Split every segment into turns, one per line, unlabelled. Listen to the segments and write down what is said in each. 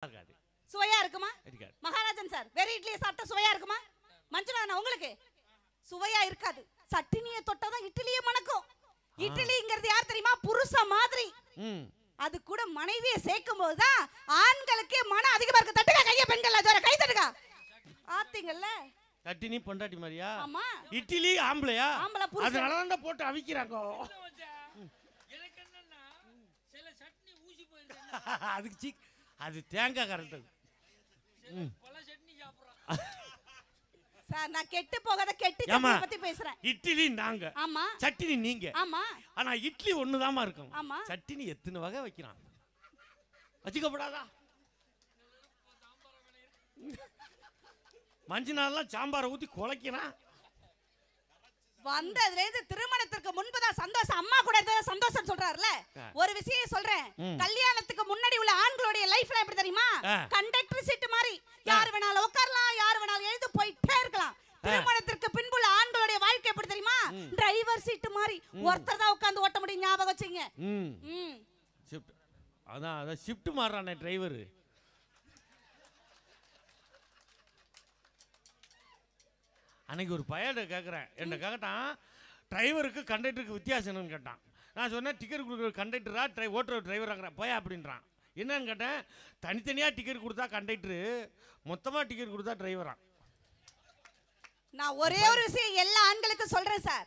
இருக்காது.
சுவையா இருக்குமா?
இருக்காது.
மகாராஜன் சார் வேற இட்லியை சாப்பிட்டா சுவையா இருக்குமா? மஞ்சுநாதன் உங்களுக்கு சுவையா இருக்காது. சட்டினியை தொட்டாதான் இட்லியே மணக்கும். இட்லிங்கிறது யார் தெரியுமா? புருஷ மாதிரி. அது கூட மனைவியை சேர்க்கும் போதுதான் ஆண்களுக்கே மனம் அதிகமா இருக்கு. தட்டுங்க கைய பெண்கள் ஜோர கை தட்டுங்க. ஆத்தீங்கல்ல
சட்டினி பொண்டாட்டி மாதிரியா?
ஆமா.
இட்லி ஆம்பளையா?
ஆம்பளை புருஷன்.
அதனால தான் போட்டு அவிக்கிறாங்க.
எனக்கு என்னன்னா சில சட்னி ஊசி போயிருக்கு.
அதுக்கு அது தேங்காய் கரெக்ட்.
பல சட்னி சாப்பிடுறான்
சார். நான் கெட்டு போகாத கெட்டி பத்தி பேசுறேன்.
இட்லி நாங்க,
ஆமா.
சட்னி நீங்க.
ஆமா.
ஆனா இட்லி ஒண்ணுதாமா இருக்கும்.
ஆமா.
சட்னி எத்தனை வகை வைக்கிறான் வச்சுக்கப்படாதா? மஞ்சள் நாள்லாம் சாம்பாரை ஊத்தி குலைக்கிறான்.
வந்ததுல இருந்து திருமணத்திற்கு முன்புதான் சந்தோஷம். அம்மா கூட இருந்தது சந்தோஷம் சொல்றாருல. ஒரு விஷயம் சொல்றேன். கல்யாணத்துக்கு முன்னாடி உள்ள ஆண்களுடைய லைஃப்ல எப்படி தெரியுமா? கண்டக்டர் சீட் மாதிரி யார் வேணாலும் உட்காரலாம், யார் வேணாலும் எழுந்து போயிட்டே இருக்கலாம். திருமணத்திற்கு பின்புள்ள ஆண்களுடைய வாழ்க்கை எப்படி தெரியுமா? டிரைவர் சீட் மாதிரி ஒருத்தர் தான் உட்கார்ந்து ஓட்ட முடியும். ஞாபகம் வச்சுங்க.
ஷிஃப்ட் அதான் ஷிஃப்ட் மாறுறானே டிரைவர். அன்னைக்கு ஒரு பையன் கேட்குறேன், என்ன கேட்டான், டிரைவருக்கு கண்டக்டருக்கு வித்தியாசம் என்னன்னு கேட்டான். நான் சொன்னேன், டிக்கெட் கொடுக்குற கண்டக்டரா ஓட்டுற டிரைவராங்கிறேன் போயா அப்படின்றான். என்னன்னு கேட்டேன், தனித்தனியாக டிக்கெட் கொடுத்தா கண்டக்டரு, மொத்தமாக டிக்கெட் கொடுத்தா டிரைவரா.
நான் ஒரே ஒரு விஷயம் எல்லா ஆண்களுக்கும் சொல்றேன் சார்.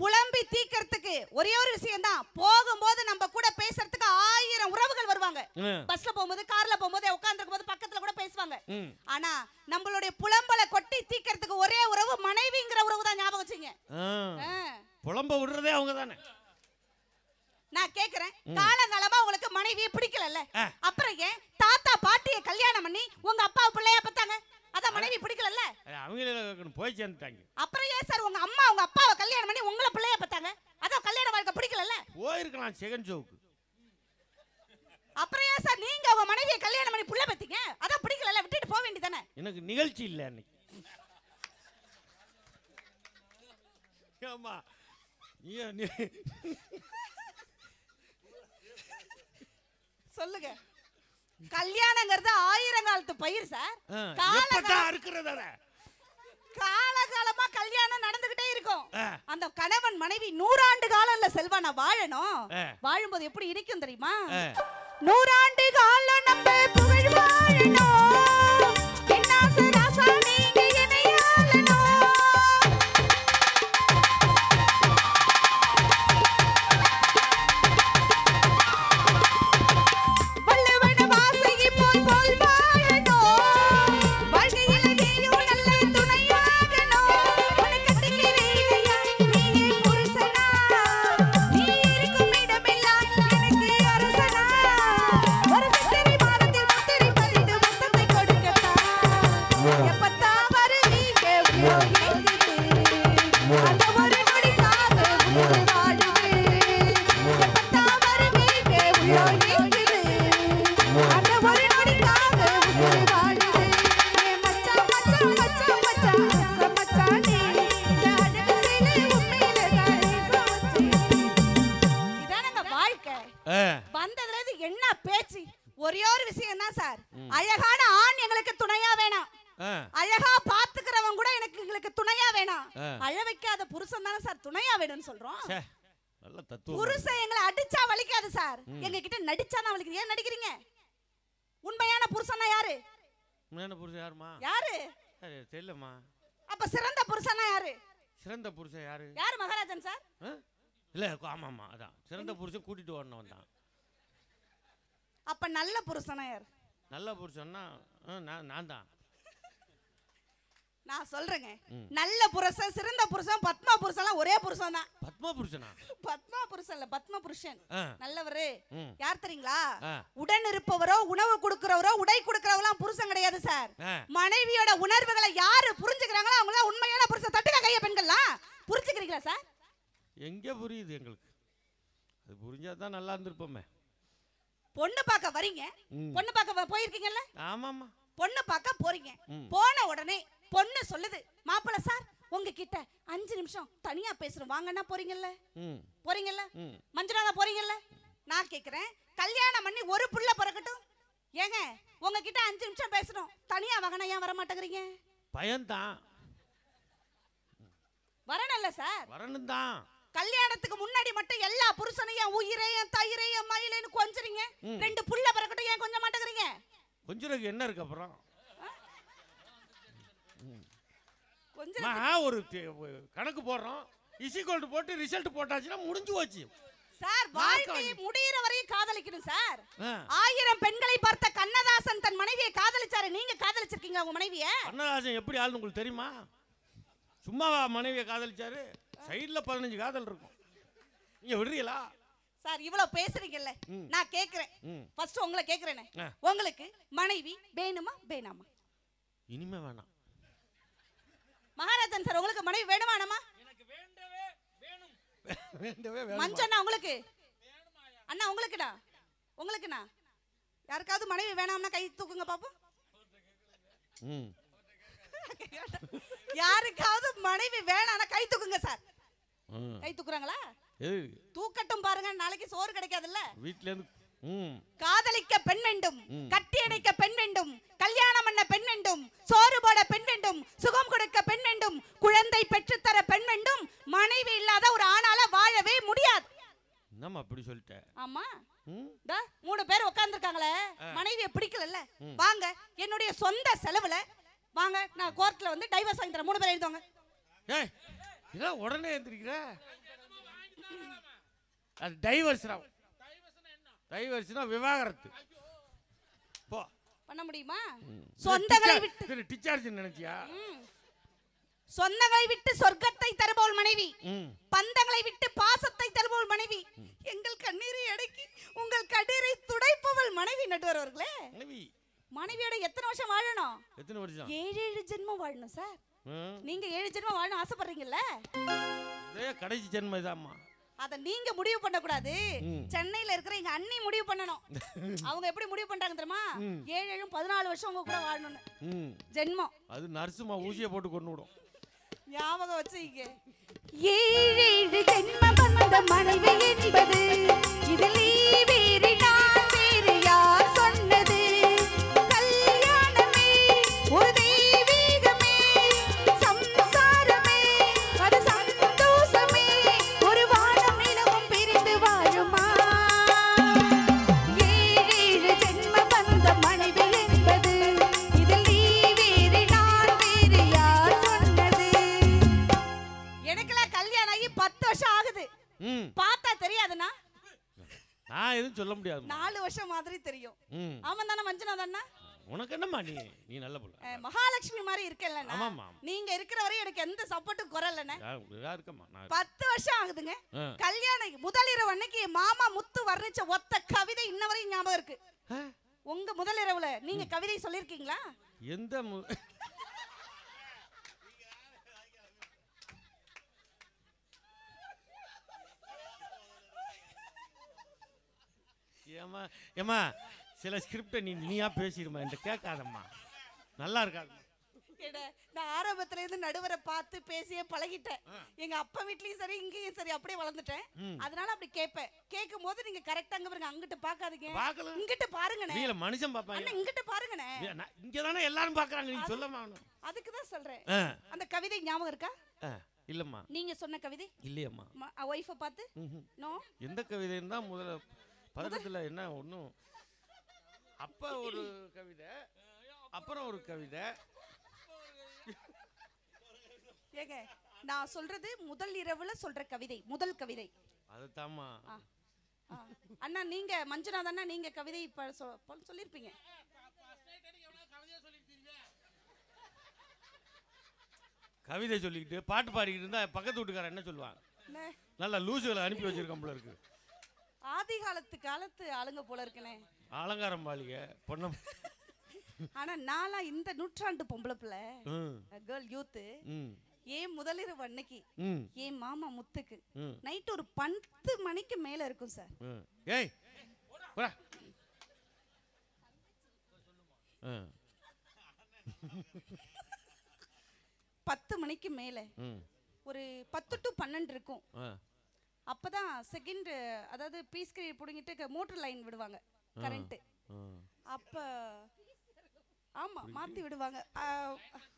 புலம்பி தீக்கிறதுக்கு ஒரே ஒரு விஷயம் தான். போகும்போது நம்ம கூட பேசுறதுக்கு 1000 உறவுகள் வருவாங்க. பஸ்ல போகும்போது, கார்ல போகும்போது, உட்கார்ந்துருக்கும் போது பக்கத்துல கூட பேசுவாங்க. ஆனா நம்மளுடைய புலம்பலை கொட்டி தீக்கிறதுக்கு ஒரே உறவு மனைவிங்கிற உறவு தான். ஞாபகம் வச்சுங்க.
புலம்ப விடுறதே அவங்க தானே.
நான் கேக்குறேன், காலங்காலமா உங்களுக்கு மனைவியை பிடிக்கல, அப்புறம் ஏன் தாத்தா பாட்டியை கல்யாணம் பண்ணி உங்க அப்பாவை பிள்ளையா பத்தாங்க? அதான் மனைவி பிடிக்கல.
அவங்க போய் சேர்ந்துட்டாங்க.
அப்புறம் ஏன் சார் உங்க அம்மா உங்க அப்பாவை கல்யாணம் பண்ணி உங்களை பிள்ளையா பத்தாங்க? அதான் கல்யாண வாழ்க்கை பிடிக்கல.
போயிருக்கலாம் செகண்ட் ஷோக்கு.
அப்புறம் ஏன் சார் நீங்க உங்க மனைவியை கல்யாணம் பண்ணி புள்ள பத்தீங்க? அதான் பிடிக்கல, விட்டுட்டு போக வேண்டியதானே.
எனக்கு நிகழ்ச்சி இல்ல அன்னைக்கு. ஆமா.
சொல்லுங்க. கல்யாணங்கிறது 1000 காலத்து பயிர் சார். காலகாலமா கல்யாணம் நடந்துகிட்டே இருக்கும். அந்த கணவன் மனைவி 100 ஆண்டு காலம் இல்ல செல்வா நான் வாழணும். வாழும்போது எப்படி இருக்கும் தெரியுமா? 100 ஆண்டு காலம் நம்ம புகழ் வாழணும். என்ன சராசா நீங்க என்னையாளணும். ஒரே ஒரு விஷயம் தான் சார். அழகான ஆண் எங்களுக்கு துணையா வேணாம். அழகா பாத்துக்கிறவன் கூட எங்களுக்கு துணையா வேணாம். அழ வைக்காத புருஷன் தானே சார் துணையா வேணும்னு சொல்றோம்.
நல்ல தத்துவம்.
புருஷன் எங்களை அடிச்சா வலிக்காது சார். எங்க கிட்ட நடிச்சா தான் வலிக்குது. ஏன் நடிக்கிறீங்க? உண்மையான புருஷனா யாரு?
உண்மையான புருஷன் யாருமா?
யாரு
தெரியலமா.
அப்ப சிறந்த புருஷனா யாரு?
சிறந்த புருஷன் யாரு?
யாரு மகாராஜன் சார்?
இல்ல ஆமாமா அதான் சிறந்த புருஷன் கூட்டிட்டு வரணும் வந்தான்.
அப்ப நல்ல புருஷனா யாரு?
நல்ல புருஷன்னா நான் தான்.
நான் சொல்றேங்க, நல்ல புருஷன், சிறந்த புருஷன், பத்மா புருஷன்லாம் ஒரே புருஷன் தான்.
பத்மா புருஷனா?
பத்மா புருஷன் இல்ல, பத்ம புருஷன். நல்லவரு யார் தெரியுங்களா?
உடன்
இருப்பவரோ, உணவு கொடுக்கிறவரோ, உடை கொடுக்கிறவங்களாம் புருஷன் கிடையாது சார். மனைவியோட உணர்வுகளை யாரு புரிஞ்சுக்கிறாங்களோ அவங்க தான் உண்மையான புருஷன். தட்டுங்க கைய பெண்கள்லாம். புரிஞ்சுக்கிறீங்களா சார்?
எங்க புரியுது எங்களுக்கு? அது புரிஞ்சாதான் நல்லா இருந்திருப்போமே.
பொண்ணு பார்க்க வரீங்க, பொண்ணு பார்க்க போயிருக்கீங்கல்ல?
ஆமாமா.
பொண்ணு பார்க்க போறீங்க. போன உடனே பொண்ணு சொல்லுது, மாப்பிள்ள சார் உங்ககிட்ட 5 நிமிஷம் தனியா பேசுறோம் வாங்கன்னா போறீங்கல்ல? போறீங்கல்ல? மஞ்சுநாதா போறீங்கல்ல? நான் கேக்குறேன், கல்யாணம் பண்ணி ஒரு புள்ள பிறக்கட்டும், ஏங்க உங்ககிட்ட 5 நிமிஷம் பேசணும், தனியா வாங்கனா ஏன் வர மாட்டேங்கிறீங்க?
பயன்தான்.
வரணும்ல சார்?
வரணும் தான்.
கல்யாணத்துக்கு முன்னாடி மட்டும் எல்லா புருஷனையும் உயிரையும் தயிரையும் மயிலையும் கொஞ்சறீங்க, 2 புள்ள பிறக்கட்டும் ஏன் கொஞ்சம் மாட்டேங்கிறீங்க?
கொஞ்சருக்கு என்ன இருக்கு அப்புறம்?
கொஞ்சம்
ஒரு கணக்கு போடுறோம், இசிகோல்டு போட்டு ரிசல்ட் போட்டாச்சுன்னா முடிஞ்சு போச்சு
சார். வாழ்க்கை முடியற வரையும் காதலிக்கணும் சார். 1000 பெண்களை பார்த்த கண்ணதாசன் தன் மனைவியை காதலிச்சாரு. நீங்க காதலிச்சிருக்கீங்க உங்க மனைவிய?
கண்ணதாசன் எப்படி ஆளுன்னு உங்களுக்கு தெரியுமா? சும்மாவா மனைவியை காதலிச்சாரு? சைடுல 15 காதல் இருக்கும். நீங்க விடுறீங்களா
சார்? இவ்வளவு பேசுறீங்கல்ல, நான் கேக்குறேன். ஃபர்ஸ்ட் உங்களை கேக்குறேனே, உங்களுக்கு மனைவி வேணுமா வேணாமா?
இனிமே வேணாம்.
மகாராஜன் சார், உங்களுக்கு மனைவி வேணுமா வேணாமா?
எனக்கு வேண்டவே வேணும்.
வேண்டவே வேணும்.
மஞ்சண்ணா உங்களுக்கு? அண்ணா உங்களுக்குடா? உங்களுக்குண்ணா? யாருக்காவது மனைவி வேணாம்னா கை தூக்குங்க பாப்போம். யாருக்காவது மனைவி வேணாம்னா கை தூக்குங்க சார். கை தூக்குறாங்களா? தூக்கட்டும் பாருங்க, நாளைக்கு சோறு கிடைக்காதுல்ல
வீட்ல இருந்து.
காதலிக்க பெண் வேண்டும், கட்டி அணைக்க பெண் வேண்டும், கல்யாணம் பண்ண பெண் வேண்டும், சோறு போட பெண் வேண்டும், சுகம் கொடுக்க பெண் வேண்டும், குழந்தை பெற்றுத்தர பெண் வேண்டும். மனைவி இல்லாத ஒரு ஆணால வாழவே முடியாது.
என்னம்மா அப்படி சொல்லிட்ட?
ஆமா, 3 பேர் உட்கார்ந்துருக்காங்களே, மனைவியை பிடிக்கல, வாங்க என்னுடைய சொந்த செலவுல வாங்க, நான் கோர்ட்ல வந்து டைவர்ஸ் வாங்கி தரேன். 3 பேர் எழுதுவாங்க.
ஏய், இதெல்லாம் உடனே எழுந்திருக்கிற? அது டைவர்ஸ்ரா. டைவர்ஸ்னா விவாகரத்து. போ.
பண்ண முடியுமா? சொந்தங்களை விட்டு
டிச்சார்ஜ் நினைச்சியா?
சொந்தங்களை விட்டு சொர்க்கத்தை தருபவள் மனைவி, பந்தங்களை விட்டு பாசத்தை தருபவள் மனைவி, எங்கள் கண்ணீரை அடக்கி உங்கள் கடீரை துடைப்பவள் மனைவி. நடுவர் அவர்களே, மனைவியோட எத்தனை வருஷம் வாழணும்?
எத்தனை வருஷம்?
7 ஜென்மம் வாழணும் சார். நீங்க 7 ஜென்மம் வாழணும் ஆசைப்படுறீங்கல்ல?
கடைசி ஜென்மம் இதாம்மா.
அத நீங்க முடிவு பண்ண கூடாது, சென்னையில இருக்கிற எங்க அண்ணி முடிவு பண்ணணும். அவங்க எப்படி முடிவு பண்றாங்க தெரியுமா? 7 14 வருஷம் உங்க கூட வாழணும்னு ஜென்மம்.
அது நர்சுமா ஊசியை போட்டு கொண்டு விடும்.
ஞாபகம் வச்சுங்க. 7 ஜென்மம் வந்த மனைவி என்பது இதிலே வேறு நான் வேறு யார் சொன்னது? கல்யாணமே ஒரு தெய்வீகமே, சம்சாரமே அது சந்தோஷமே, ஒரு வானம் நிலவும் பிரிந்து வாழுமா? 7 ஜென்மம் வந்த மனைவி என்பது இதிலே வேறு நான் வேறு யார் சொன்னது? எனக்குலாம் கல்யாணம் ஆகி 10 வருஷம் ஆகுது. பார்த்தா தெரியாதுண்ணா?
நான் எதுவும் சொல்ல முடியாது.
4 வருஷம் மாதிரி தெரியும். ஆமா தானே மஞ்சனாத் அண்ணா?
உனக்கு என்னம்மா, நீ நல்ல புள்ள.
மகாலட்சுமி மாதிரி இருக்கல்ல.
ஆமாம்மா.
நீங்க இருக்கிற வரை எனக்கு எந்த சப்போர்ட்டும் குறலண்ணே. 10
10
வருஷம் ஆகுதுங்க. கல்யாணம் முதலிரவு அன்னைக்கு மாமா முத்து வர்ணிச்ச ஒத்த கவிதை இன்ன வரையும் ஞாபகம் இருக்கு. உங்க முதலிரவுல நீங்க கவிதை சொல்லிருக்கீங்களா?
எந்த ஏமா சில ஸ்கிரிப்டை நீயா பேசிடுமா, என்கிட்ட கேட்காதம்மா, நல்லா இருக்காது.
நான் ஆரம்பத்துல இருந்து நடுவரை பார்த்து பேசியே பழகிட்டேன். எங்க அப்பா வீட்லயும் சரி இங்கேயும் சரி அப்படியே வளர்ந்துட்டேன். அதனால அப்படி கேட்பேன். கேட்கும் போது நீங்க கரெக்டா அங்க பாருங்க, அங்கிட்டு பாக்காதீங்க, இங்கிட்டு பாருங்கண்ணே.
நீங்க மனுஷன் பாப்பாங்க,
இங்கிட்டு பாருங்கண்ணே.
இங்கதானே எல்லாரும் பாக்குறாங்க, நீங்க சொல்லமா?
அதுக்கு தான் சொல்றேன். அந்த கவிதை ஞாபகம் இருக்கா?
இல்லம்மா.
நீங்க சொன்ன கவிதை
இல்லையம்மா.
வைஃபை பார்த்து நோ.
எந்த கவிதைன்னு தான் முதல்ல பதக்கத்துல என்ன ஒன்றும். அப்ப ஒரு கவிதை, அப்புறம் ஒரு கவிதை.
ஏங்க நான் சொல்றது முதல் இரவுல சொல்ற கவிதை, முதல் கவிதை
அதுதாம்மா.
அண்ணா நீங்க மஞ்சுநாத் அண்ணா நீங்க கவிதை இப்ப சொல்லிருப்பீங்க.
கவிதை சொல்லிக்கிட்டு பாட்டு பாடிக்கிட்டு இருந்தா பக்கத்து வீட்டுக்காரன் என்ன சொல்லுவாங்க? நல்லா லூசுகளை அனுப்பி வச்சிருக்கோம் போல இருக்கு.
ஆதி காலத்து ஆளுங்க போல இருக்குனே.
அலங்காரம் பாலிக பொண்ணம்.
ஆனா நாளா இந்த நூற்றாண்டு பொம்பளை பிள்ளை, கேர்ள் யூத், ஏன் முதலிரவு அன்னைக்கு ஏன் மாமா முத்துக்கு நைட் ஒரு 10 மணிக்கு மேல இருக்கும் சார்.
ஏய்
10 மணிக்கு மேல ஒரு 10 to 12 இருக்கும். அப்பதான் செகண்ட், அதாவது பீஸ் கிரீட் புடுங்கிட்டு மோட்டர் லைன் விடுவாங்க கரண்ட். அப்ப ஆமா மாத்தி விடுவாங்க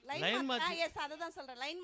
லைன் மாத்தி
எஸ் அதை தான் சொல்றேன் லைன்